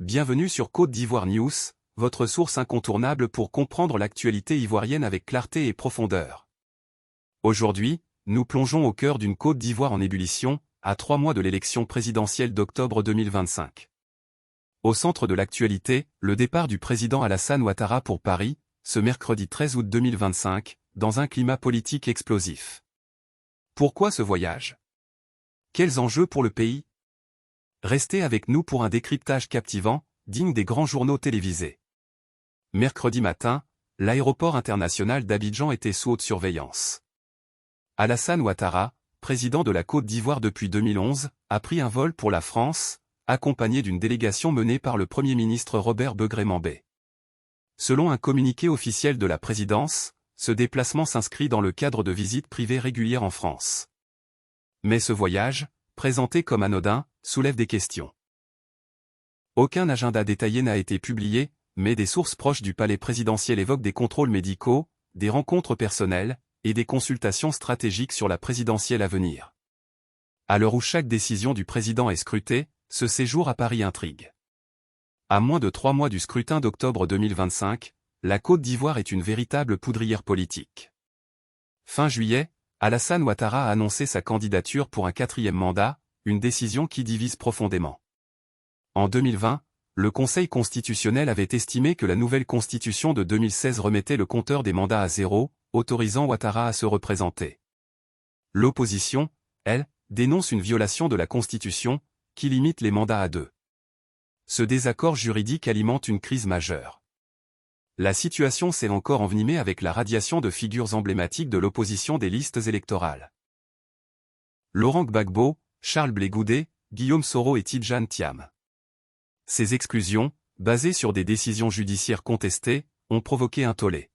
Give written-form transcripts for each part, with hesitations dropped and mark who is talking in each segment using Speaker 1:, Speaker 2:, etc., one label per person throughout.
Speaker 1: Bienvenue sur Côte d'Ivoire News, votre source incontournable pour comprendre l'actualité ivoirienne avec clarté et profondeur. Aujourd'hui, nous plongeons au cœur d'une Côte d'Ivoire en ébullition, à 3 mois de l'élection présidentielle d'octobre 2025. Au centre de l'actualité, le départ du président Alassane Ouattara pour Paris, ce mercredi 13 août 2025, dans un climat politique explosif. Pourquoi ce voyage? Quels enjeux pour le pays? Restez avec nous pour un décryptage captivant, digne des grands journaux télévisés. Mercredi matin, l'aéroport international d'Abidjan était sous haute surveillance. Alassane Ouattara, président de la Côte d'Ivoire depuis 2011, a pris un vol pour la France, accompagné d'une délégation menée par le Premier ministre Robert Begré-Mambé. Selon un communiqué officiel de la présidence, ce déplacement s'inscrit dans le cadre de visites privées régulières en France. Mais ce voyage, présenté comme anodin, soulève des questions. Aucun agenda détaillé n'a été publié, mais des sources proches du palais présidentiel évoquent des contrôles médicaux, des rencontres personnelles, et des consultations stratégiques sur la présidentielle à venir. À l'heure où chaque décision du président est scrutée, ce séjour à Paris intrigue. À moins de 3 mois du scrutin d'octobre 2025, la Côte d'Ivoire est une véritable poudrière politique. Fin juillet, Alassane Ouattara a annoncé sa candidature pour un 4e mandat, une décision qui divise profondément. En 2020, le Conseil constitutionnel avait estimé que la nouvelle constitution de 2016 remettait le compteur des mandats à zéro, autorisant Ouattara à se représenter. L'opposition, elle, dénonce une violation de la Constitution, qui limite les mandats à 2. Ce désaccord juridique alimente une crise majeure. La situation s'est encore envenimée avec la radiation de figures emblématiques de l'opposition des listes électorales. Laurent Gbagbo, Charles Blé Goudé, Guillaume Soro et Tidjane Thiam. Ces exclusions, basées sur des décisions judiciaires contestées, ont provoqué un tollé.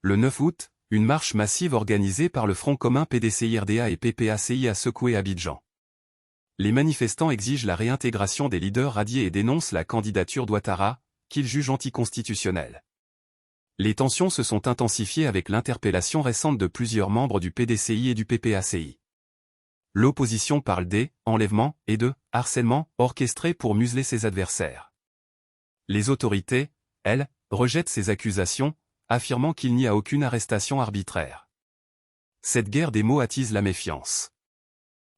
Speaker 1: Le 9 août, une marche massive organisée par le Front commun PDCI-RDA et PPACI a secoué Abidjan. Les manifestants exigent la réintégration des leaders radiés et dénoncent la candidature d'Ouattara, qu'ils jugent anticonstitutionnelle. Les tensions se sont intensifiées avec l'interpellation récente de plusieurs membres du PDCI et du PPACI. L'opposition parle d'enlèvement et de harcèlement orchestré pour museler ses adversaires. Les autorités, elles, rejettent ces accusations, affirmant qu'il n'y a aucune arrestation arbitraire. Cette guerre des mots attise la méfiance.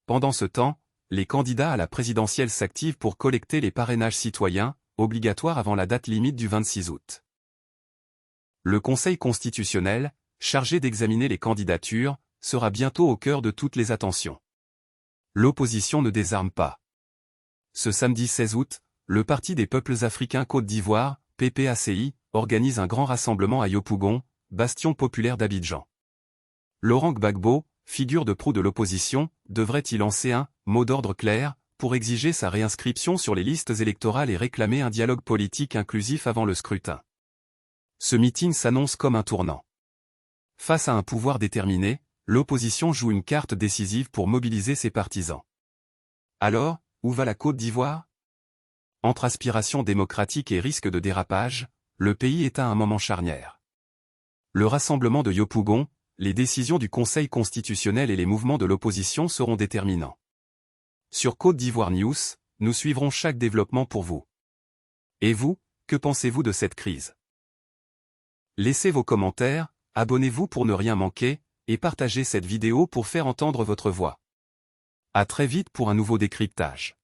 Speaker 1: Pendant ce temps, les candidats à la présidentielle s'activent pour collecter les parrainages citoyens, obligatoires avant la date limite du 26 août. Le Conseil constitutionnel, chargé d'examiner les candidatures, sera bientôt au cœur de toutes les attentions. L'opposition ne désarme pas. Ce samedi 16 août, le Parti des peuples africains Côte d'Ivoire, PPACI, organise un grand rassemblement à Yopougon, bastion populaire d'Abidjan. Laurent Gbagbo, figure de proue de l'opposition, devrait y lancer un mot d'ordre clair pour exiger sa réinscription sur les listes électorales et réclamer un dialogue politique inclusif avant le scrutin. Ce meeting s'annonce comme un tournant. Face à un pouvoir déterminé, l'opposition joue une carte décisive pour mobiliser ses partisans. Alors, où va la Côte d'Ivoire? Entre aspiration démocratique et risque de dérapage, le pays est à un moment charnière. Le rassemblement de Yopougon, les décisions du Conseil constitutionnel et les mouvements de l'opposition seront déterminants. Sur Côte d'Ivoire News, nous suivrons chaque développement pour vous. Et vous, que pensez-vous de cette crise? Laissez vos commentaires, abonnez-vous pour ne rien manquer, et partagez cette vidéo pour faire entendre votre voix. À très vite pour un nouveau décryptage.